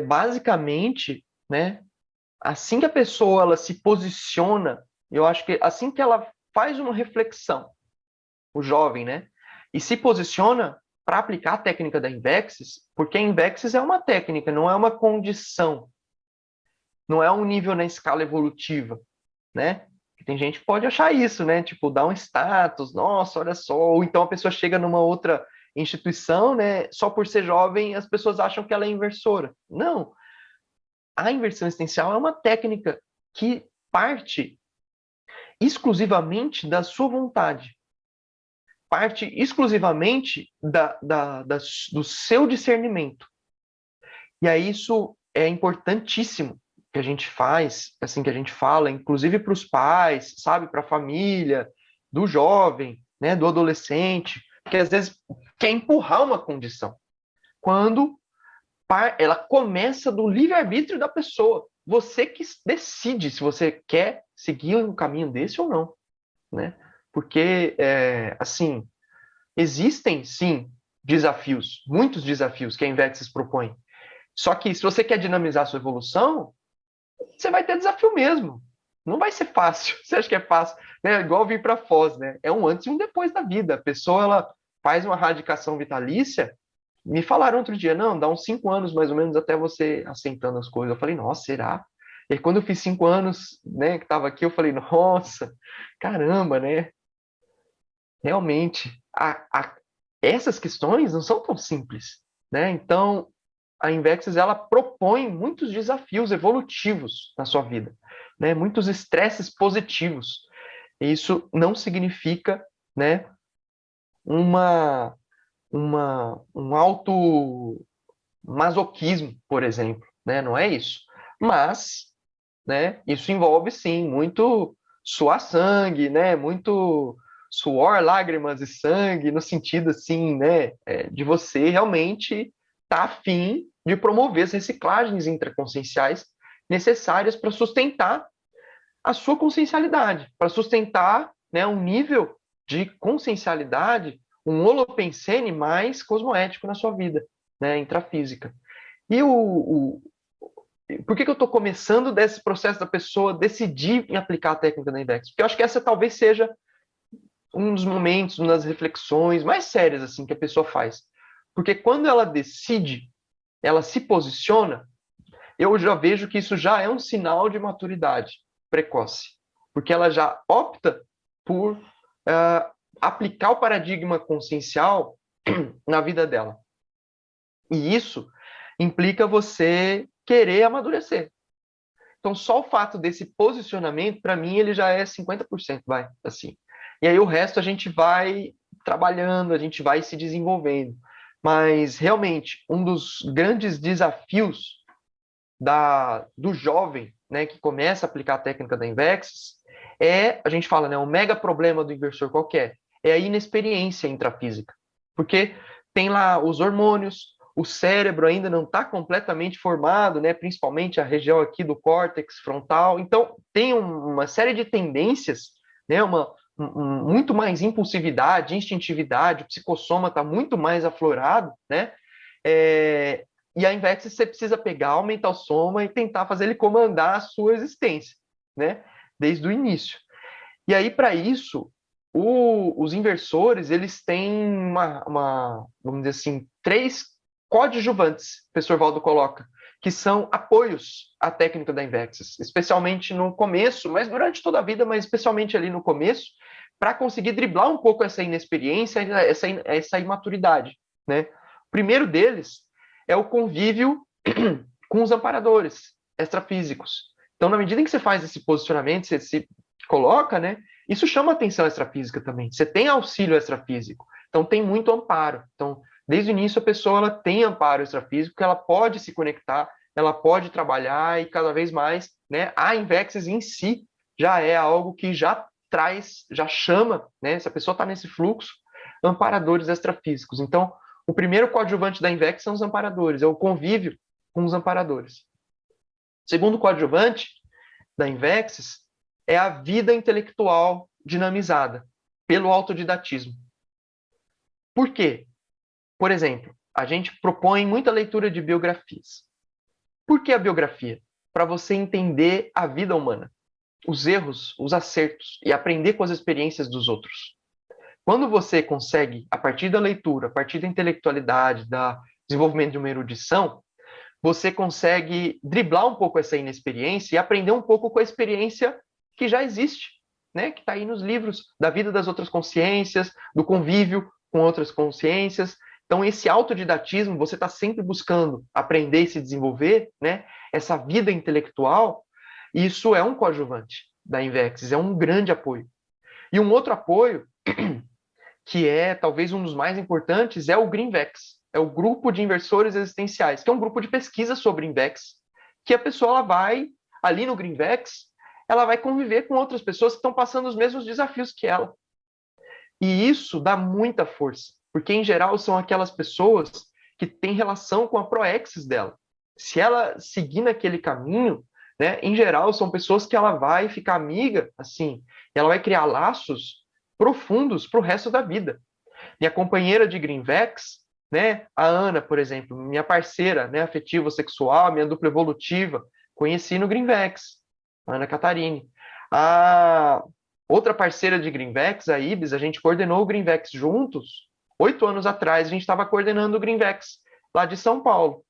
basicamente, né, assim que a pessoa ela se posiciona, eu acho que assim que ela faz uma reflexão, o jovem, né, e se posiciona para aplicar a técnica da Invexis, porque a Invexis é uma técnica, não é uma condição, não é um nível na escala evolutiva, né? Tem gente que pode achar isso, né? Tipo, dar um status, nossa, olha só, ou então a pessoa chega numa outra instituição, né? Só por ser jovem, as pessoas acham que ela é inversora. Não. A inversão existencial é uma técnica que parte exclusivamente da sua vontade, parte exclusivamente do seu discernimento. E aí isso é importantíssimo que a gente faz, assim que a gente fala, inclusive para os pais, sabe, para a família, do jovem, né, do adolescente, que às vezes quer empurrar uma condição. Quando ela começa do livre-arbítrio da pessoa. Você que decide se você quer seguir um caminho desse ou não, né? Porque, assim, existem, sim, desafios, muitos desafios que a Invexis propõe. Só que se você quer dinamizar a sua evolução, você vai ter desafio mesmo. Não vai ser fácil. Você acha que é fácil? Né? Igual vir para Foz, né? É um antes e um depois da vida. A pessoa ela faz uma radicação vitalícia. Me falaram outro dia, não, dá uns 5 anos mais ou menos até você assentando as coisas. Eu falei, nossa, será? E aí, quando eu fiz 5 anos, né, que estava aqui, eu falei, nossa, caramba, né? Realmente, essas questões não são tão simples, né? Então, a Invexis ela propõe muitos desafios evolutivos na sua vida, né? Muitos estresses positivos. E isso não significa, né, um alto masoquismo, por exemplo, né? Não é isso. Mas, né, isso envolve sim muito suar sangue, né? Muito suor, lágrimas e sangue, no sentido assim, né, de você realmente estar afim de promover as reciclagens intraconscienciais necessárias para sustentar a sua consciencialidade, para sustentar, né, um nível de consciencialidade, um holopensene mais cosmoético na sua vida, né, intrafísica. E por que eu estou começando desse processo da pessoa decidir em aplicar a técnica da Invex? Porque eu acho que essa talvez seja um dos momentos, uma das reflexões mais sérias assim que a pessoa faz. Porque quando ela decide, ela se posiciona, eu já vejo que isso já é um sinal de maturidade precoce. Porque ela já opta por aplicar o paradigma consciencial na vida dela. E isso implica você querer amadurecer. Então, só o fato desse posicionamento, para mim, ele já é 50%, vai, assim. E aí o resto a gente vai trabalhando, a gente vai se desenvolvendo. Mas, realmente, um dos grandes desafios do jovem, né, que começa a aplicar a técnica da Invexis, a gente fala, né, o mega problema do inversor qualquer, é a inexperiência intrafísica. Porque tem lá os hormônios, o cérebro ainda não está completamente formado, né, principalmente a região aqui do córtex frontal. Então, tem uma série de tendências, né, muito mais impulsividade, instintividade, o psicossoma está muito mais aflorado, né? E ao invés de você precisa pegar, aumentar o soma e tentar fazer ele comandar a sua existência, né? Desde o início. E aí, para isso, os inversores, eles têm vamos dizer assim, 3 coadjuvantes, o professor Valdo coloca, que são apoios à técnica da Invexis, especialmente no começo, mas durante toda a vida, mas especialmente ali no começo, para conseguir driblar um pouco essa inexperiência, essa imaturidade, né? O primeiro deles é o convívio com os amparadores extrafísicos. Então, na medida em que você faz esse posicionamento, você se coloca, né? Isso chama atenção extrafísica também. Você tem auxílio extrafísico, então tem muito amparo. Então, desde o início, a pessoa ela tem amparo extrafísico, que ela pode se conectar, ela pode trabalhar e cada vez mais, né? A Invexis em si já é algo que já traz, já chama, né? Se a pessoa está nesse fluxo, amparadores extrafísicos. Então, o primeiro coadjuvante da Invexis são os amparadores, é o convívio com os amparadores. O segundo coadjuvante da Invexis é a vida intelectual dinamizada pelo autodidatismo. Por quê? Por exemplo, a gente propõe muita leitura de biografias. Por que a biografia? Para você entender a vida humana, os erros, os acertos e aprender com as experiências dos outros. Quando você consegue, a partir da leitura, a partir da intelectualidade, do desenvolvimento de uma erudição, você consegue driblar um pouco essa inexperiência e aprender um pouco com a experiência que já existe, né? Que está aí nos livros da vida das outras consciências, do convívio com outras consciências. Então, esse autodidatismo, você está sempre buscando aprender e se desenvolver, né? Essa vida intelectual, isso é um coadjuvante da Invexis, é um grande apoio. E um outro apoio, que é talvez um dos mais importantes, é o GreenVex, é o Grupo de Inversores Existenciais, que é um grupo de pesquisa sobre Invex, que a pessoa ela vai, ali no GreenVex, ela vai conviver com outras pessoas que estão passando os mesmos desafios que ela. E isso dá muita força, porque em geral são aquelas pessoas que têm relação com a proexis dela. Se ela seguir naquele caminho, né, em geral são pessoas que ela vai ficar amiga, assim, ela vai criar laços profundos para o resto da vida. Minha companheira de GreenVex, né, a Ana, por exemplo, minha parceira, né, afetiva sexual, minha dupla evolutiva, conheci no GreenVex, a Ana Catarine. A outra parceira de GreenVex, a Ibis, a gente coordenou o GreenVex juntos. 8 anos atrás, a gente estava coordenando o GreenVex, lá de São Paulo.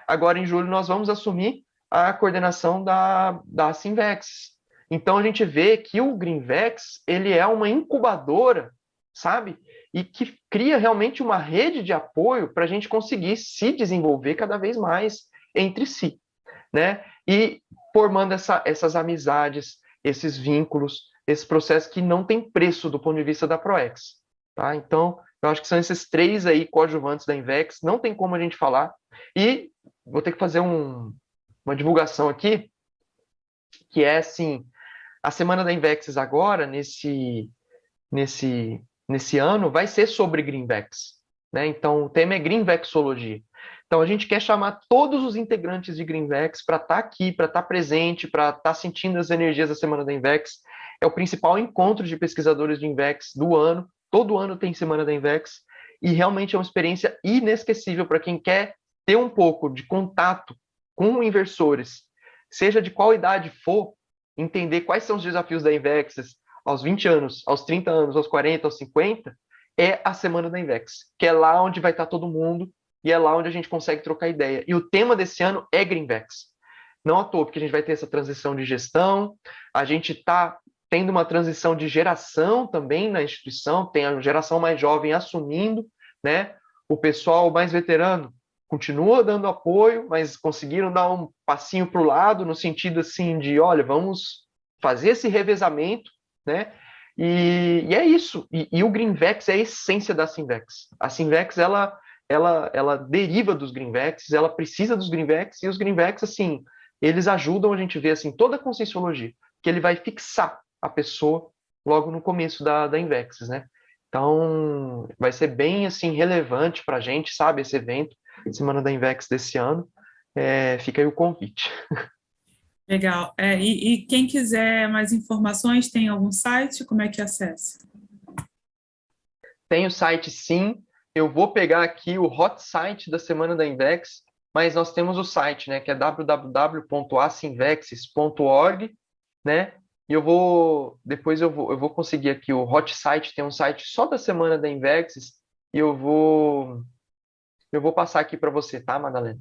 Agora, em julho, nós vamos assumir a coordenação da Sinvex. Então, a gente vê que o GreenVex, ele é uma incubadora, sabe? E que cria realmente uma rede de apoio para a gente conseguir se desenvolver cada vez mais entre si, né? E formando essas amizades, esses vínculos, esse processo que não tem preço do ponto de vista da Proex, tá? Então, eu acho que são esses 3 aí coadjuvantes da Invex, não tem como a gente falar. E vou ter que fazer uma divulgação aqui, que é assim, a Semana da Invexis agora, nesse ano, vai ser sobre Greenvex, né? Então, o tema é Greenvexologia. Então, a gente quer chamar todos os integrantes de Greenvex para estar aqui, para estar presente, para estar sentindo as energias da Semana da Invex. É o principal encontro de pesquisadores de Invex do ano. Todo ano tem Semana da Invex. E realmente é uma experiência inesquecível para quem quer ter um pouco de contato com inversores, seja de qual idade for, entender quais são os desafios da Invexis aos 20 anos, aos 30 anos, aos 40, aos 50, é a Semana da Invex, que é lá onde vai estar todo mundo e é lá onde a gente consegue trocar ideia. E o tema desse ano é Greenvex. Não à toa, porque a gente vai ter essa transição de gestão, a gente está tendo uma transição de geração também na instituição, tem a geração mais jovem assumindo, né? O pessoal mais veterano continua dando apoio, mas conseguiram dar um passinho para o lado, no sentido assim de, olha, vamos fazer esse revezamento, né? E é isso. E o Greenvex é a essência da Sinvex. A Sinvex, ela deriva dos Greenvex, ela precisa dos Greenvex, e os Greenvex, assim, eles ajudam a gente ver, assim, toda a conscienciologia, que ele vai fixar a pessoa logo no começo da Invexis, né? Então, vai ser bem, assim, relevante para a gente, sabe, esse evento, Semana da Invex desse ano. Fica aí o convite. Legal. E quem quiser mais informações, tem algum site? Como é que acessa? Tem o site, sim. Eu vou pegar aqui o hot site da Semana da Invex, mas nós temos o site, né, que é www.asinvexis.org, né? E depois eu vou conseguir aqui o Hot Site, tem um site só da semana da Invexis, e eu vou passar aqui para você, tá, Madalena?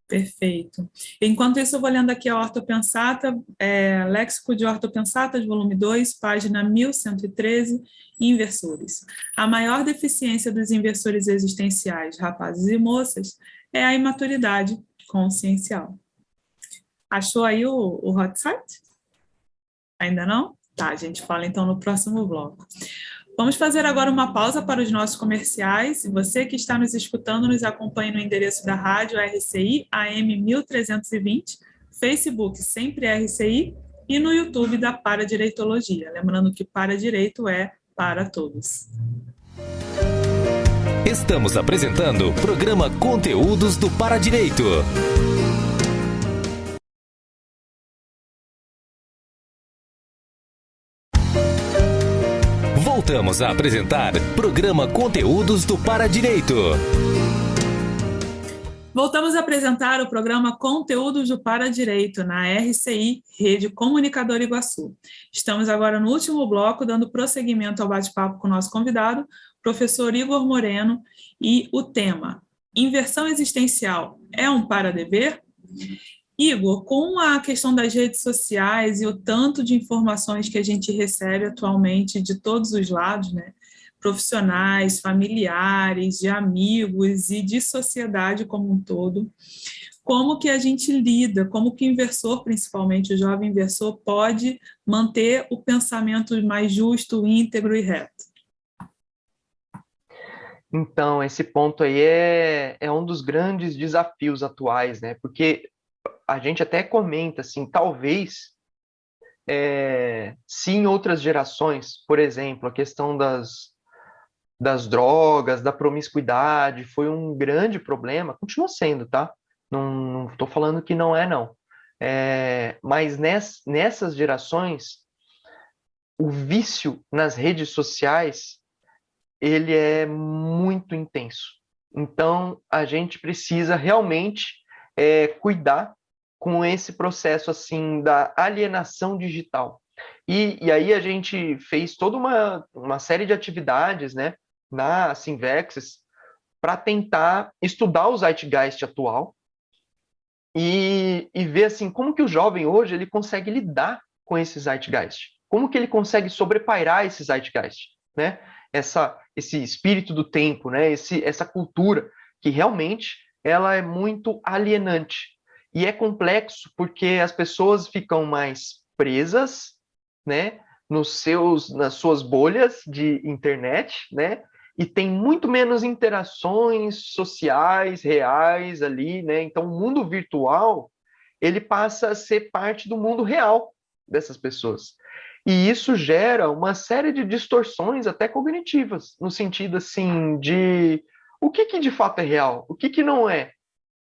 Perfeito. Enquanto isso, eu vou lendo aqui a Ortopensata, Léxico de Ortopensatas, volume 2, página 1113, inversores. A maior deficiência dos inversores existenciais, rapazes e moças, é a imaturidade consciencial. Achou aí o hot site? Ainda não? Tá, a gente fala então no próximo bloco. Vamos fazer agora uma pausa para os nossos comerciais. E você que está nos escutando, nos acompanhe no endereço da rádio RCI AM 1320, Facebook Sempre RCI e no YouTube da Paradireitologia. Lembrando que Paradireito é para todos. Estamos apresentando o programa Conteúdos do Paradireito. Voltamos a apresentar programa Conteúdos do Paradireito. Voltamos a apresentar o programa Conteúdos do Paradireito na RCI, Rede Comunicadora Iguaçu. Estamos agora no último bloco, dando prosseguimento ao bate-papo com o nosso convidado, professor Igor Moreno, e o tema: inversão existencial é um para-dever? Igor, com a questão das redes sociais e o tanto de informações que a gente recebe atualmente de todos os lados, né? Profissionais, familiares, de amigos e de sociedade como um todo, como que a gente lida, como que o inversor, principalmente o jovem inversor, pode manter o pensamento mais justo, íntegro e reto? Então, esse ponto aí é um dos grandes desafios atuais, né? Porque a gente até comenta assim, talvez se em outras gerações, por exemplo, a questão das drogas, da promiscuidade, foi um grande problema, continua sendo, tá? Não estou falando que não é, não. Mas nessas gerações, o vício nas redes sociais, ele é muito intenso. Então, a gente precisa realmente cuidar com esse processo assim da alienação digital. E aí a gente fez toda uma série de atividades, né, na Sinvexis, para tentar estudar o Zeitgeist atual e ver assim como que o jovem hoje ele consegue lidar com esse Zeitgeist, como que ele consegue sobrepairar esse Zeitgeist, né? Esse espírito do tempo, né? Essa cultura que realmente ela é muito alienante e é complexo porque as pessoas ficam mais presas, né? Nas suas bolhas de internet, né? E tem muito menos interações sociais, reais ali, né? Então, o mundo virtual, ele passa a ser parte do mundo real dessas pessoas. E isso gera uma série de distorções até cognitivas, no sentido, assim, de o que de fato é real, o que não é,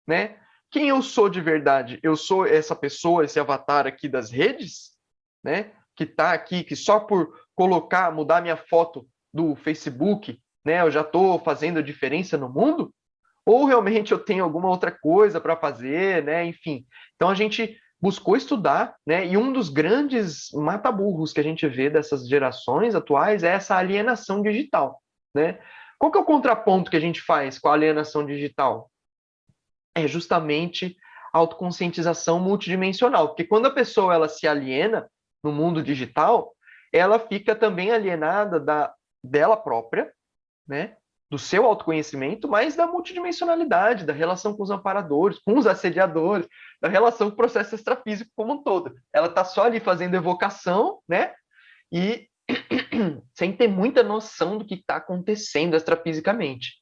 né? Quem eu sou de verdade? Eu sou essa pessoa, esse avatar aqui das redes, né? Que está aqui, que só por mudar minha foto do Facebook, né, eu já estou fazendo a diferença no mundo? Ou realmente eu tenho alguma outra coisa para fazer, né? Enfim. Então a gente buscou estudar, né? E um dos grandes mata-burros que a gente vê dessas gerações atuais é essa alienação digital, né? Qual que é o contraponto que a gente faz com a alienação digital? É justamente a autoconscientização multidimensional, porque quando a pessoa ela se aliena no mundo digital, ela fica também alienada dela própria, né? Do seu autoconhecimento, mas da multidimensionalidade, da relação com os amparadores, com os assediadores, da relação com o processo extrafísico como um todo. Ela está só ali fazendo evocação, né? E sem ter muita noção do que está acontecendo extrafisicamente.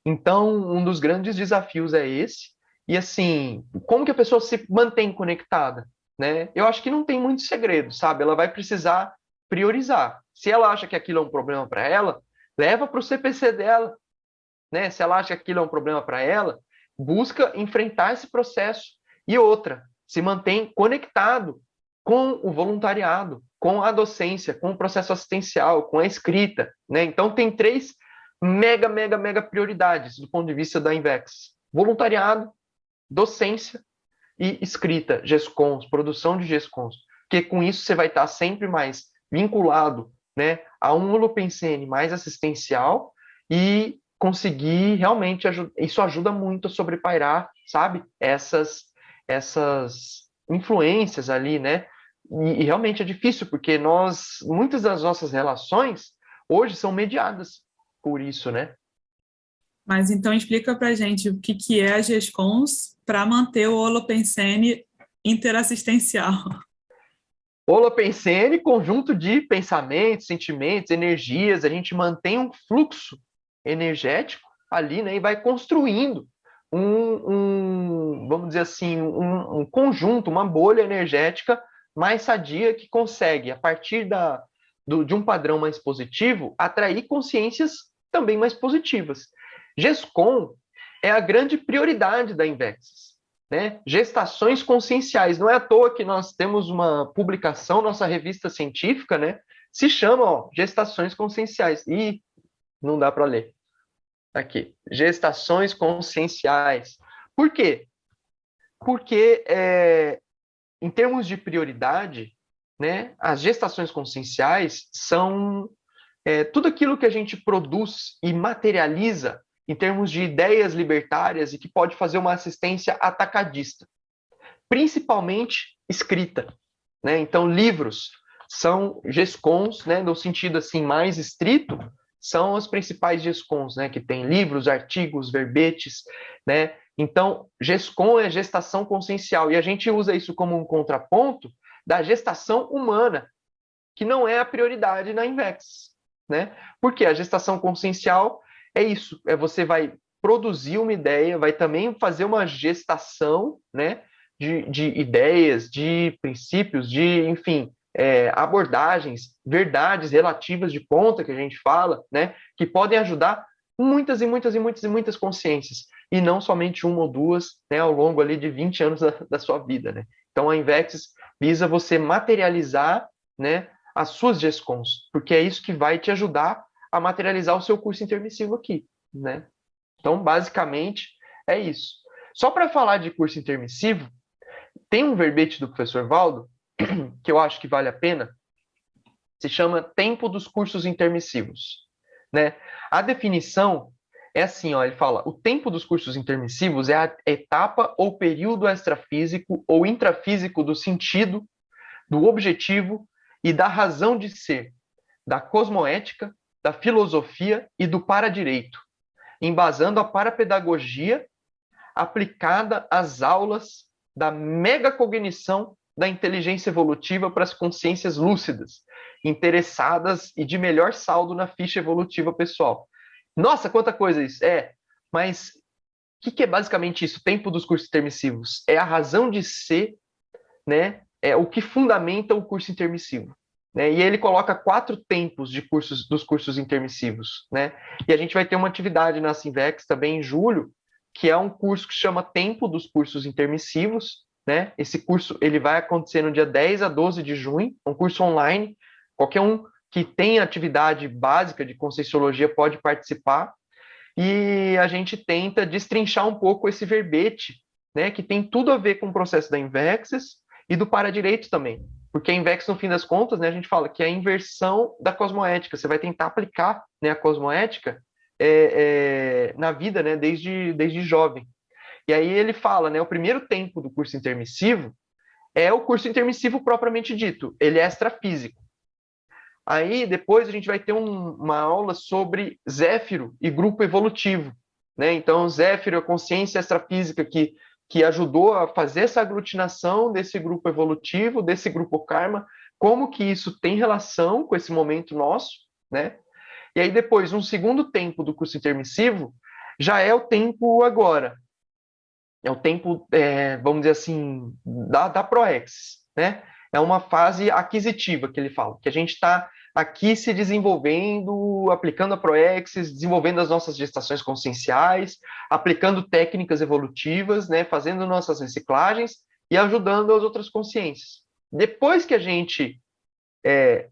Então, um dos grandes desafios é esse. E assim, como que a pessoa se mantém conectada, né? Eu acho que não tem muito segredo, sabe? Ela vai precisar priorizar. Se ela acha que aquilo é um problema para ela, leva para o CPC dela, né? Se ela acha que aquilo é um problema para ela, busca enfrentar esse processo. E outra, se mantém conectado com o voluntariado, com a docência, com o processo assistencial, com a escrita, né? Então tem 3 mega prioridades do ponto de vista da Invex: voluntariado, docência e escrita, GESCONs, produção de GESCONs. porque com isso você vai estar sempre mais vinculado, né, a um holopensene mais assistencial e conseguir realmente isso ajuda muito a sobrepairar, sabe, essas influências ali, né? E realmente é difícil, porque muitas das nossas relações hoje são mediadas por isso, né? Mas então explica para a gente o que é a GESCONS para manter o holopensene interassistencial. Holopensene, conjunto de pensamentos, sentimentos, energias, a gente mantém um fluxo energético ali, né? E vai construindo vamos dizer assim, um conjunto, uma bolha energética mais sadia que consegue, a partir de um padrão mais positivo, atrair consciências também mais positivas. GESCOM é a grande prioridade da Invexis, né? Gestações conscienciais. Não é à toa que nós temos uma publicação, nossa revista científica, né? Se chama, Gestações Conscienciais. E não dá para ler. Aqui, gestações conscienciais. Por quê? Porque, em termos de prioridade, né, as gestações conscienciais são tudo aquilo que a gente produz e materializa em termos de ideias libertárias e que pode fazer uma assistência atacadista, principalmente escrita, né? Então, livros são GESCONs, né, no sentido assim mais estrito, são as principais GESCONs, né, que tem livros, artigos, verbetes, né? Então, GESCON é gestação consciencial, e a gente usa isso como um contraponto da gestação humana, que não é a prioridade na Invex, né? Porque a gestação consciencial é isso, você vai produzir uma ideia, vai também fazer uma gestação, né, de ideias, de princípios, enfim, abordagens, verdades relativas de ponta que a gente fala, né, que podem ajudar muitas e muitas e muitas e muitas consciências, e não somente uma ou duas, né, ao longo ali de 20 anos da sua vida, né? Então a Invexis visa você materializar, né, as suas GESCONs, porque é isso que vai te ajudar a materializar o seu curso intermissivo aqui, né? Então, basicamente, é isso. Só para falar de curso intermissivo, tem um verbete do professor Valdo, que eu acho que vale a pena, se chama Tempo dos Cursos Intermissivos, né? A definição é assim, ó, ele fala, o tempo dos cursos intermissivos é a etapa ou período extrafísico ou intrafísico do sentido, do objetivo e da razão de ser, da cosmoética, da filosofia e do paradireito, embasando a parapedagogia aplicada às aulas da megacognição da inteligência evolutiva para as consciências lúcidas, interessadas e de melhor saldo na ficha evolutiva pessoal. Nossa, quanta coisa isso! Mas o que é basicamente isso? O tempo dos cursos intermissivos é a razão de ser, né? É o que fundamenta o curso intermissivo. Né? E ele coloca 4 tempos dos cursos intermissivos. Né? E a gente vai ter uma atividade na Sinvex também em julho, que é um curso que chama Tempo dos Cursos Intermissivos. Né? Esse curso ele vai acontecer no dia 10 a 12 de junho, um curso online. Qualquer um que tem atividade básica de Conscienciologia pode participar. E a gente tenta destrinchar um pouco esse verbete, né? Que tem tudo a ver com o processo da Invexis e do paradireito também. Porque a Invex, no fim das contas, né, a gente fala que é a inversão da cosmoética. Você vai tentar aplicar, né, a cosmoética na vida, né, desde jovem. E aí ele fala, né, o primeiro tempo do curso intermissivo é o curso intermissivo propriamente dito. Ele é extrafísico. Aí depois a gente vai ter uma aula sobre Zéfiro e grupo evolutivo. Né? Então, Zéfiro é a consciência extrafísica que ajudou a fazer essa aglutinação desse grupo evolutivo, desse grupo karma, como que isso tem relação com esse momento nosso, né? E aí depois, um segundo tempo do curso intermissivo, já é o tempo agora. É o tempo, vamos dizer assim, da ProEx, né? É uma fase aquisitiva que ele fala, que a gente está aqui se desenvolvendo, aplicando a ProExis, desenvolvendo as nossas gestações conscienciais, aplicando técnicas evolutivas, né, fazendo nossas reciclagens e ajudando as outras consciências. Depois que a gente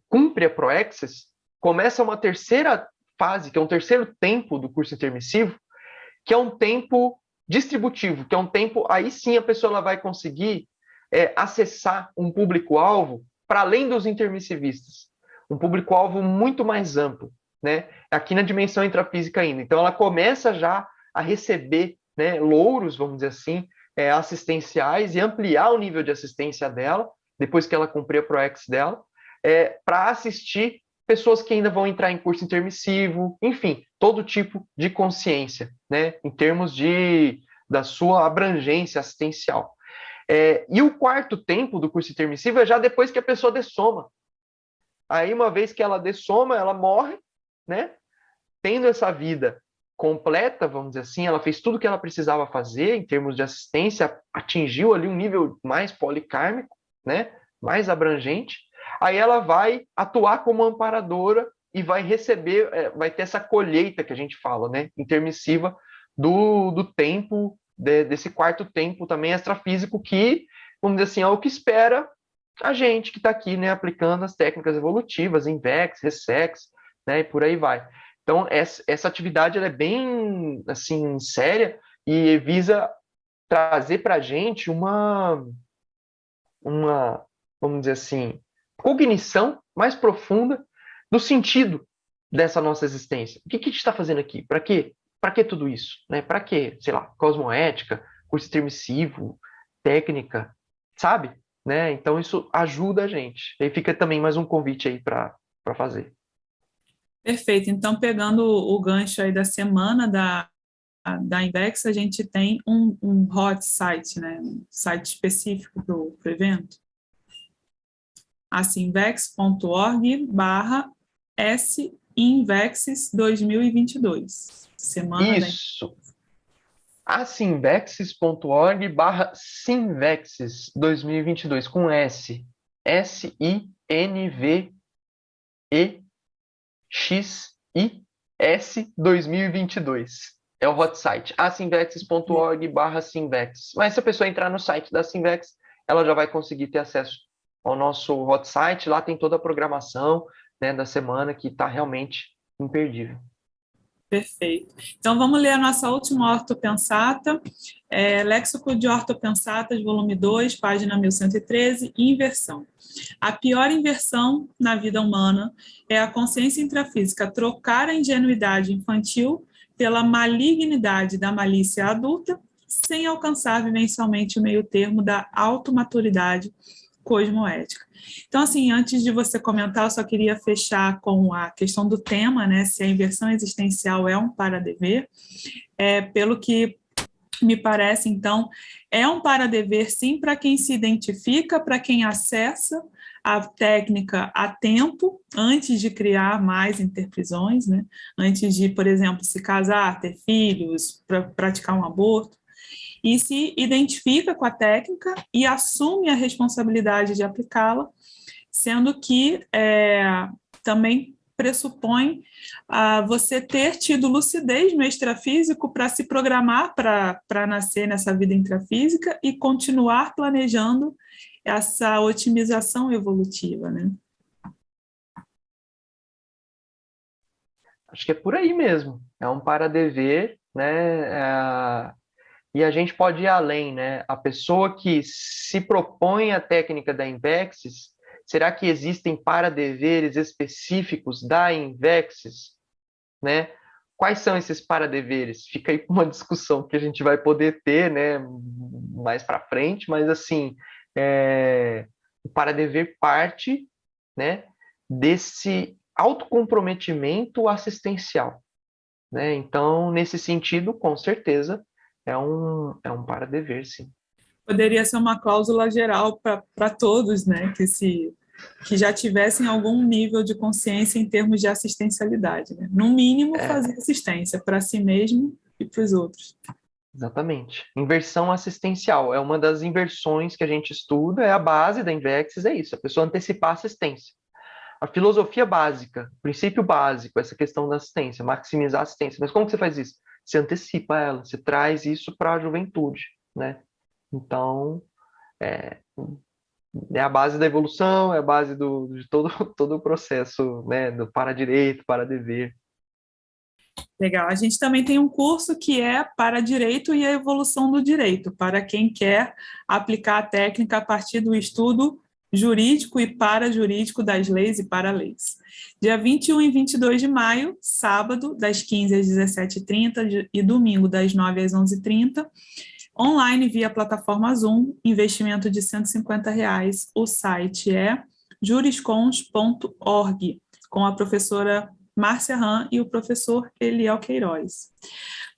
cumpre a ProExis, começa uma terceira fase, que é um terceiro tempo do curso intermissivo, que é um tempo distributivo, que é um tempo, aí sim a pessoa ela vai conseguir acessar um público-alvo para além dos intermissivistas, um público-alvo muito mais amplo, né? Aqui na dimensão intrafísica ainda. Então, ela começa já a receber, né, louros, vamos dizer assim, assistenciais e ampliar o nível de assistência dela, depois que ela cumprir a ProEx dela, para assistir pessoas que ainda vão entrar em curso intermissivo, enfim, todo tipo de consciência, né, em termos da sua abrangência assistencial. E o quarto tempo do curso intermissivo é já depois que a pessoa dessoma. Aí, uma vez que ela dessoma, ela morre, né, tendo essa vida completa, vamos dizer assim, ela fez tudo o que ela precisava fazer em termos de assistência, atingiu ali um nível mais policármico, né, mais abrangente. Aí ela vai atuar como amparadora e vai receber, vai ter essa colheita que a gente fala, né, intermissiva do tempo, desse quarto tempo também extrafísico, que, vamos dizer assim, é o que espera a gente que está aqui, né, aplicando as técnicas evolutivas, INVEX, RESEX, né, e por aí vai. Então, essa atividade ela é bem, assim, séria e visa trazer para a gente uma, vamos dizer assim, cognição mais profunda do sentido dessa nossa existência. O que a gente está fazendo aqui? Para quê? Para que tudo isso? Né? Para quê? Sei lá, cosmoética, curso intermissivo, técnica, sabe? Né? Então, isso ajuda a gente. E fica também mais um convite aí para fazer. Perfeito. Então, pegando o gancho aí da semana da Invex, a gente tem um hot site, né? Um site específico para o evento. Asinvex.org/SINVEXes 2022. Semana Isso. Asinvexes.org/Sinvexes 2022 com S. SINVEXIS 2022. É o hot site. Asinvexes.org/Sinvex. Mas se a pessoa entrar no site da Sinvex, ela já vai conseguir ter acesso ao nosso hot site. Lá tem toda a programação, né, da semana, que está realmente imperdível. Perfeito. Então, vamos ler a nossa última ortopensata, Léxico de Ortopensatas, volume 2, página 1113, inversão. A pior inversão na vida humana é a consciência intrafísica trocar a ingenuidade infantil pela malignidade da malícia adulta, sem alcançar vivencialmente o meio termo da automaturidade cosmoética. Então, assim, antes de você comentar, eu só queria fechar com a questão do tema, né, se a inversão existencial é um para-dever. Pelo que me parece, então, é um para-dever, sim, para quem se identifica, para quem acessa a técnica a tempo, antes de criar mais interprisões, né, antes de, por exemplo, se casar, ter filhos, praticar um aborto, e se identifica com a técnica e assume a responsabilidade de aplicá-la, sendo que também pressupõe você ter tido lucidez no extrafísico para se programar para nascer nessa vida intrafísica e continuar planejando essa otimização evolutiva, né? Acho que é por aí mesmo. É um para-dever, né? E a gente pode ir além, né? A pessoa que se propõe a técnica da Invexis, será que existem para-deveres específicos da Invexis, né? Quais são esses para-deveres? Fica aí uma discussão que a gente vai poder ter, né, mais para frente, mas assim, o para-dever parte, né, desse autocomprometimento assistencial, né? Então, nesse sentido, com certeza, é um para-dever, sim. Poderia ser uma cláusula geral para todos, né, que já tivessem algum nível de consciência em termos de assistencialidade, né? No mínimo, fazer assistência para si mesmo e para os outros. Exatamente. Inversão assistencial é uma das inversões que a gente estuda, é a base da Invexis, é isso, a pessoa antecipar a assistência. A filosofia básica, o princípio básico, essa questão da assistência, maximizar a assistência. Mas como que você faz isso? Você antecipa ela, você traz isso para a juventude, né? Então, é a base da evolução, é a base de todo o processo, né, do para-direito, para-dever. Legal. A gente também tem um curso que é para direito e a evolução do direito, para quem quer aplicar a técnica a partir do estudo jurídico e parajurídico das leis e para-leis. Dia 21 e 22 de maio, sábado, das 15 às 17h30 e domingo, das 9 às 11h30, online via plataforma Zoom, investimento de R$ 150. O site é juriscons.org, com a professora Márcia Ram e o professor Eliel Queiroz.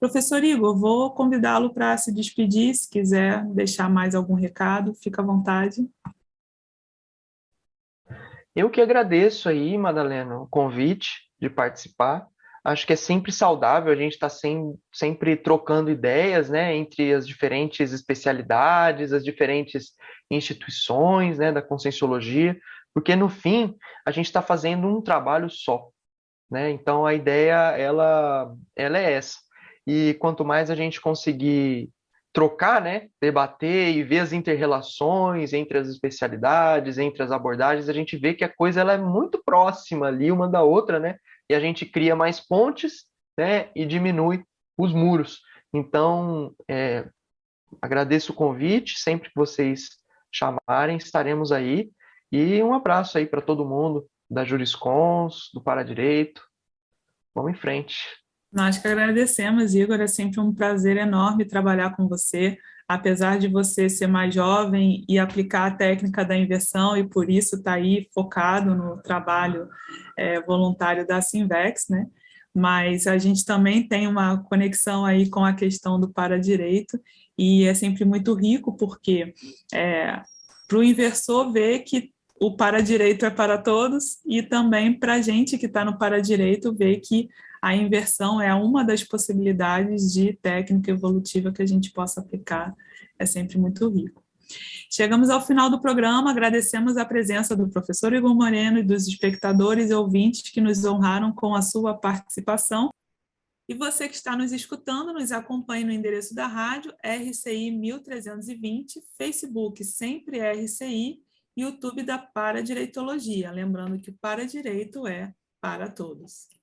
Professor Igor, vou convidá-lo para se despedir, se quiser deixar mais algum recado, fica à vontade. Eu que agradeço aí, Madalena, o convite de participar. Acho que é sempre saudável a gente estar sempre trocando ideias, né, entre as diferentes especialidades, as diferentes instituições, né, da Conscienciologia, porque no fim a gente está fazendo um trabalho só, né? Então a ideia ela é essa. E quanto mais a gente conseguir trocar, né, debater e ver as interrelações entre as especialidades, entre as abordagens, a gente vê que a coisa ela é muito próxima ali uma da outra, né? E a gente cria mais pontes, né, e diminui os muros. Então, agradeço o convite, sempre que vocês chamarem, estaremos aí. E um abraço aí para todo mundo da Juriscons, do Paradireito. Vamos em frente. Nós que agradecemos, Igor, é sempre um prazer enorme trabalhar com você, apesar de você ser mais jovem e aplicar a técnica da inversão e por isso está aí focado no trabalho voluntário da Sinvex, né? Mas a gente também tem uma conexão aí com a questão do paradireito e é sempre muito rico porque para o inversor ver que o paradireito é para todos e também para a gente que está no paradireito ver que a inversão é uma das possibilidades de técnica evolutiva que a gente possa aplicar, é sempre muito rico. Chegamos ao final do programa, agradecemos a presença do professor Igor Moreno e dos espectadores e ouvintes que nos honraram com a sua participação. E você que está nos escutando, nos acompanhe no endereço da rádio RCI 1320, Facebook sempre RCI, YouTube da Paradireitologia. Lembrando que o Paradireito é para todos.